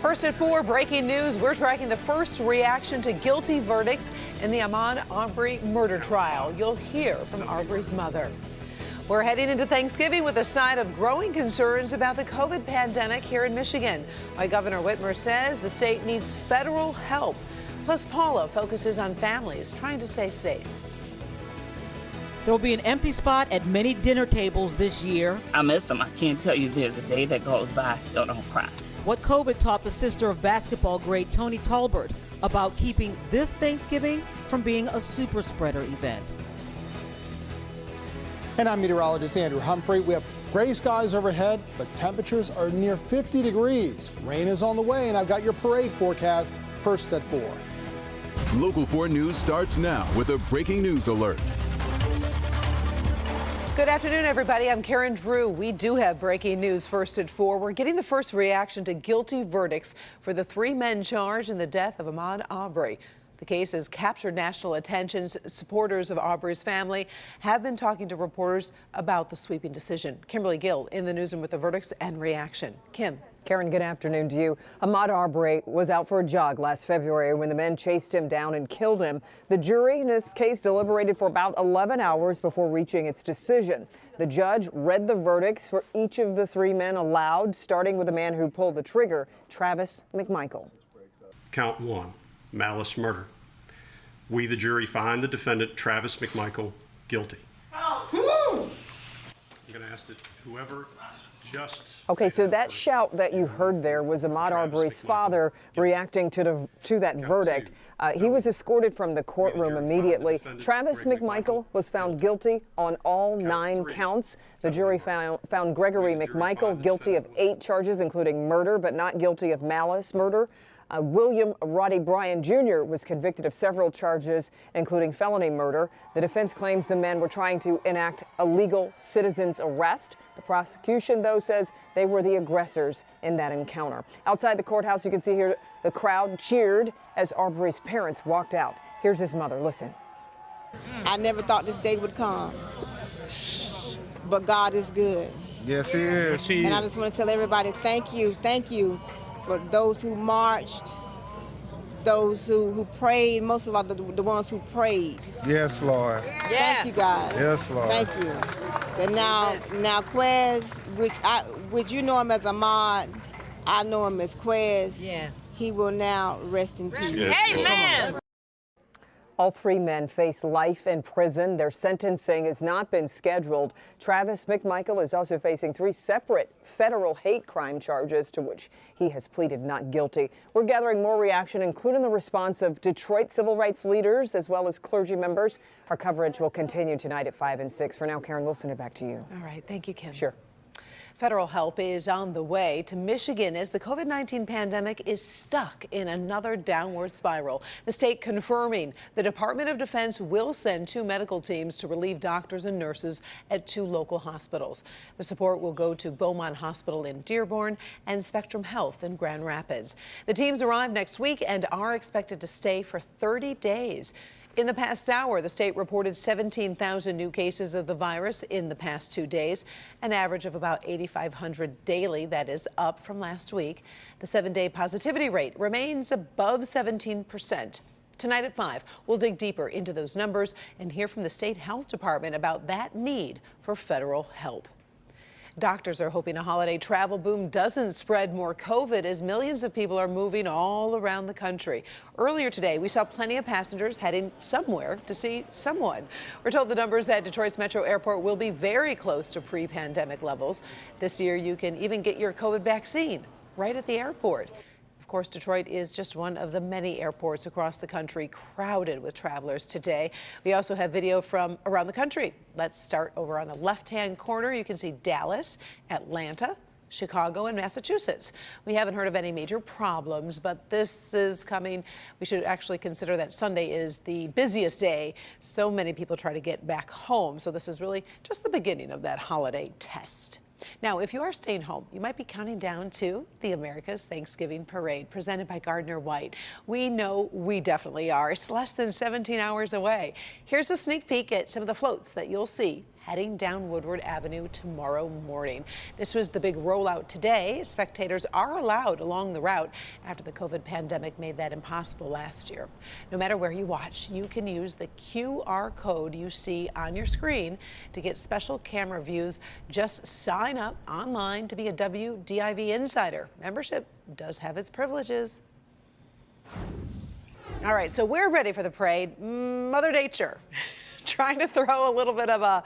First at 4, breaking news. We're tracking the first reaction to guilty verdicts in the Ahmaud Arbery murder trial. You'll hear from Arbery's mother. We're heading into Thanksgiving with a sign of growing concerns about the COVID pandemic here in Michigan. Why Governor Whitmer says the state needs federal help. Plus, Paula focuses on families trying to stay safe. There will be an empty spot at many dinner tables this year. I miss them. I can't tell you there's a day that goes by I still don't cry. What COVID taught the sister of basketball great Tony Talbert about keeping this Thanksgiving from being a super spreader event. And I'm meteorologist Andrew Humphrey. We have gray skies overhead, but temperatures are near 50 degrees. Rain is on the way, and I've got your parade forecast first at 4. Local 4 News starts now with a breaking news alert. Good afternoon, everybody. I'm Karen Drew. We do have breaking news first at 4. We're getting the first reaction to guilty verdicts for the 3 men charged in the death of Ahmaud Arbery. The case has captured national attention. Supporters of Arbery's family have been talking to reporters about the sweeping decision. Kimberly Gill in the newsroom with the verdicts and reaction. Kim. Karen, good afternoon to you. Ahmaud Arbery was out for a jog last February when the men chased him down and killed him. The jury in this case deliberated for about 11 hours before reaching its decision. The judge read the verdicts for each of the 3 men aloud, starting with the man who pulled the trigger, Travis McMichael. Count 1, malice murder. We, the jury, find the defendant, Travis McMichael, guilty. I'm going to ask that whoever just... Okay, so that shout that you heard there was Ahmaud Arbery's father reacting to that verdict. He was escorted from the courtroom immediately. Travis McMichael was found guilty on all 9 counts. The jury found Gregory McMichael guilty of 8 charges, including murder, but not guilty of malice murder. William Roddy Bryan Jr. was convicted of several charges, including felony murder. The defense claims the men were trying to enact a legal citizen's arrest. The prosecution, though, says they were the aggressors in that encounter. Outside the courthouse, you can see here the crowd cheered as Arbery's parents walked out. Here's his mother. Listen. I never thought this day would come, but God is good. Yes, he is. And I just want to tell everybody thank you for those who marched, those who prayed, most of all the ones who prayed. Yes, Lord. Yes. Thank you, guys. Yes, Lord. Thank you. And now Quez, which you know him as Ahmaud, I know him as Quez. Yes. He will now rest in peace. Amen. All 3 men face life in prison. Their sentencing has not been scheduled. Travis McMichael is also facing 3 separate federal hate crime charges to which he has pleaded not guilty. We're gathering more reaction, including the response of Detroit civil rights leaders as well as clergy members. Our coverage will continue tonight at 5 and 6. For now, Karen, we'll send it back to you. All right. Thank you, Kim. Sure. Federal help is on the way to Michigan as the COVID-19 pandemic is stuck in another downward spiral. The state confirming the Department of Defense will send 2 medical teams to relieve doctors and nurses at 2 local hospitals. The support will go to Beaumont Hospital in Dearborn and Spectrum Health in Grand Rapids. The teams arrive next week and are expected to stay for 30 days. In the past hour, the state reported 17,000 new cases of the virus in the past 2 days, an average of about 8,500 daily. That is up from last week. The 7-day positivity rate remains above 17%. Tonight at 5, we'll dig deeper into those numbers and hear from the state health department about that need for federal help. Doctors are hoping a holiday travel boom doesn't spread more COVID as millions of people are moving all around the country. Earlier today, we saw plenty of passengers heading somewhere to see someone. We're told the numbers at Detroit's Metro Airport will be very close to pre-pandemic levels. This year, you can even get your COVID vaccine right at the airport. Of course, Detroit is just one of the many airports across the country crowded with travelers today. We also have video from around the country. Let's start over on the left-hand corner. You can see Dallas, Atlanta, Chicago, and Massachusetts. We haven't heard of any major problems, but this is coming. We should actually consider that Sunday is the busiest day. So many people try to get back home. So this is really just the beginning of that holiday test. Now, if you are staying home, you might be counting down to the America's Thanksgiving Parade presented by Gardner White. We know we definitely are. It's less than 17 hours away. Here's a sneak peek at some of the floats that you'll see heading down Woodward Avenue tomorrow morning. This was the big rollout today. Spectators are allowed along the route after the COVID pandemic made that impossible last year. No matter where you watch, you can use the QR code you see on your screen to get special camera views. Just sign up online to be a WDIV Insider. Membership does have its privileges. All right, so we're ready for the parade. Mother Nature trying to throw a little bit of a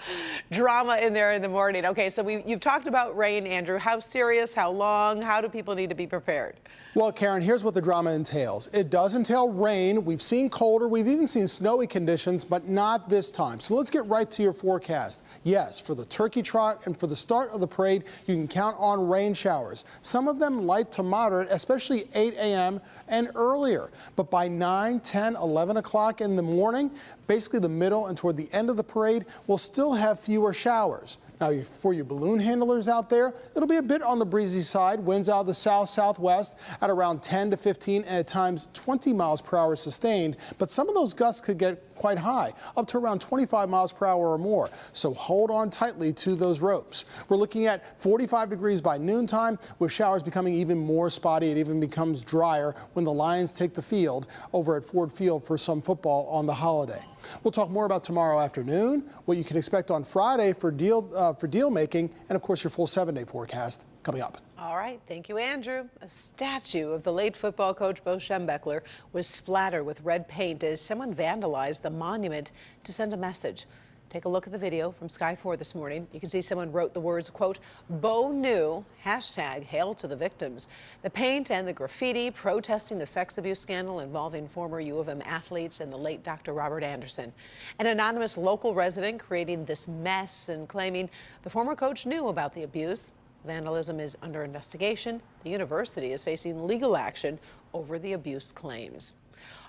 drama in there in the morning. Okay, so you've talked about rain, Andrew. How serious, how long, how do people need to be prepared? Well, Karen, here's what the drama entails. It does entail rain. We've seen colder. We've even seen snowy conditions, but not this time. So let's get right to your forecast. Yes, for the turkey trot and for the start of the parade, you can count on rain showers. Some of them light to moderate, especially 8 a.m. and earlier. But by 9, 10, 11 o'clock in the morning, basically the middle and toward the end of the parade, we'll still have fewer showers. Now, for your balloon handlers out there, it'll be a bit on the breezy side. Winds out of the south-southwest at around 10 to 15 and at times 20 miles per hour sustained. But some of those gusts could get quite high, up to around 25 miles per hour or more. So hold on tightly to those ropes. We're looking at 45 degrees by noontime, with showers becoming even more spotty. It even becomes drier when the Lions take the field over at Ford Field for some football on the holiday. We'll talk more about tomorrow afternoon, what you can expect on Friday for deal making, and of course your full 7-day forecast coming up. All right, thank you, Andrew. A statue of the late football coach Bo Schembechler was splattered with red paint as someone vandalized the monument to send a message. Take a look at the video from Sky 4 this morning. You can see someone wrote the words, quote, Bo knew, #hail to the victims. The paint and the graffiti protesting the sex abuse scandal involving former U of M athletes and the late Dr. Robert Anderson. An anonymous local resident creating this mess and claiming the former coach knew about the abuse. Vandalism is under investigation. The university is facing legal action over the abuse claims.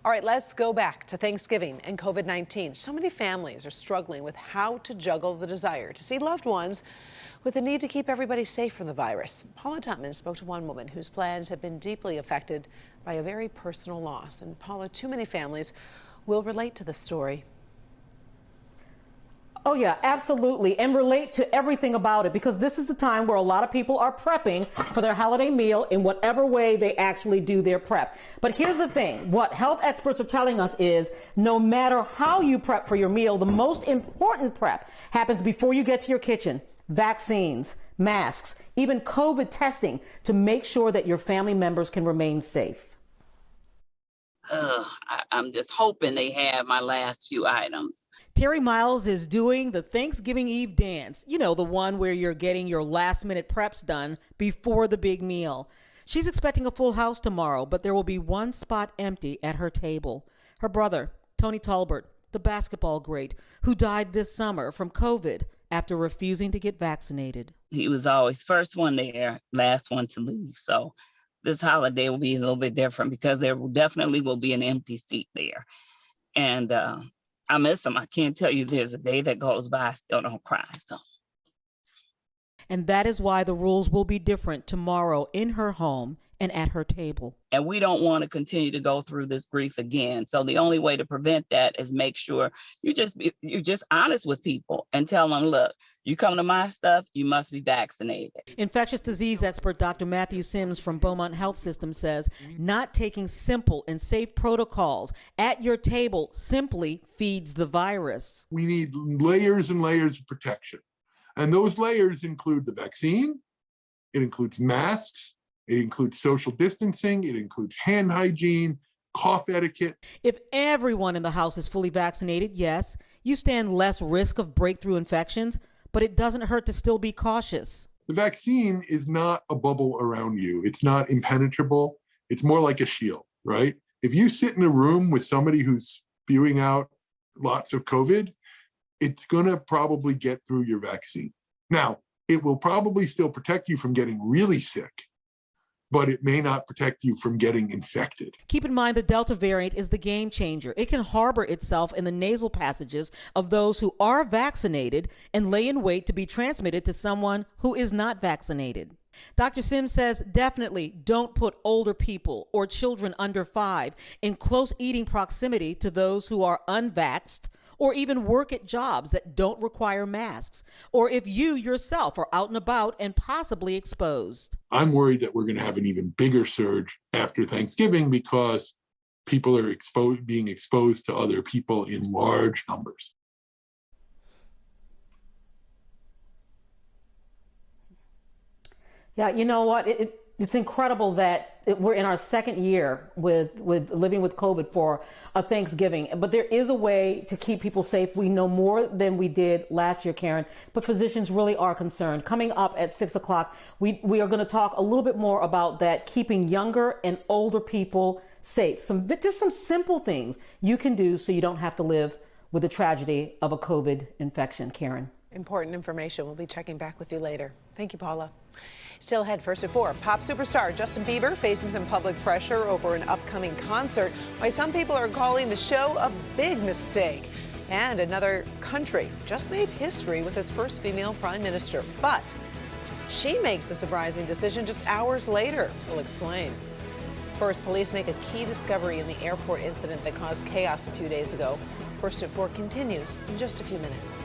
All right, let's go back to Thanksgiving and COVID-19. So many families are struggling with how to juggle the desire to see loved ones with the need to keep everybody safe from the virus. Paula Tutman spoke to one woman whose plans have been deeply affected by a very personal loss. And Paula, too many families will relate to this story. Oh, yeah, absolutely. And relate to everything about it, because this is the time where a lot of people are prepping for their holiday meal in whatever way they actually do their prep. But here's the thing. What health experts are telling us is no matter how you prep for your meal, the most important prep happens before you get to your kitchen. Vaccines, masks, even COVID testing to make sure that your family members can remain safe. I'm just hoping they have my last few items. Terry Miles is doing the Thanksgiving Eve dance. You know, the one where you're getting your last minute preps done before the big meal. She's expecting a full house tomorrow, but there will be one spot empty at her table. Her brother, Tony Talbert, the basketball great, who died this summer from COVID after refusing to get vaccinated. He was always first one there, last one to leave. So this holiday will be a little bit different because there definitely will be an empty seat there. And I miss him. I can't tell you there's a day that goes by I still don't cry. So. And that is why the rules will be different tomorrow in her home and at her table. And we don't want to continue to go through this grief again. So the only way to prevent that is make sure you're just honest with people and tell them, look, you come to my stuff, you must be vaccinated. Infectious disease expert Dr. Matthew Sims from Beaumont Health System says not taking simple and safe protocols at your table simply feeds the virus. We need layers and layers of protection. And those layers include the vaccine, it includes masks, it includes social distancing, it includes hand hygiene, cough etiquette. If everyone in the house is fully vaccinated, yes, you stand less risk of breakthrough infections, but it doesn't hurt to still be cautious. The vaccine is not a bubble around you. It's not impenetrable. It's more like a shield, right? If you sit in a room with somebody who's spewing out lots of COVID, it's going to probably get through your vaccine. Now, it will probably still protect you from getting really sick, but it may not protect you from getting infected. Keep in mind the Delta variant is the game changer. It can harbor itself in the nasal passages of those who are vaccinated and lay in wait to be transmitted to someone who is not vaccinated. Dr. Sims says definitely don't put older people or children under 5 in close eating proximity to those who are unvaxxed or even work at jobs that don't require masks, or if you yourself are out and about and possibly exposed. I'm worried that we're going to have an even bigger surge after Thanksgiving because people are being exposed to other people in large numbers. Yeah, you know what? It's incredible that we're in our second year with living with COVID for a Thanksgiving. But there is a way to keep people safe. We know more than we did last year, Karen, but physicians really are concerned. Coming up at 6 o'clock, we are going to talk a little bit more about that, keeping younger and older people safe. Just some simple things you can do so you don't have to live with the tragedy of a COVID infection, Karen. Important information. We'll be checking back with you later. Thank you, Paula. Still ahead, first at 4. Pop superstar Justin Bieber facing some public pressure over an upcoming concert. Why some people are calling the show a big mistake. And another country just made history with its first female prime minister. But she makes a surprising decision just hours later. We'll explain. First, police make a key discovery in the airport incident that caused chaos a few days ago. First at 4 continues in just a few minutes.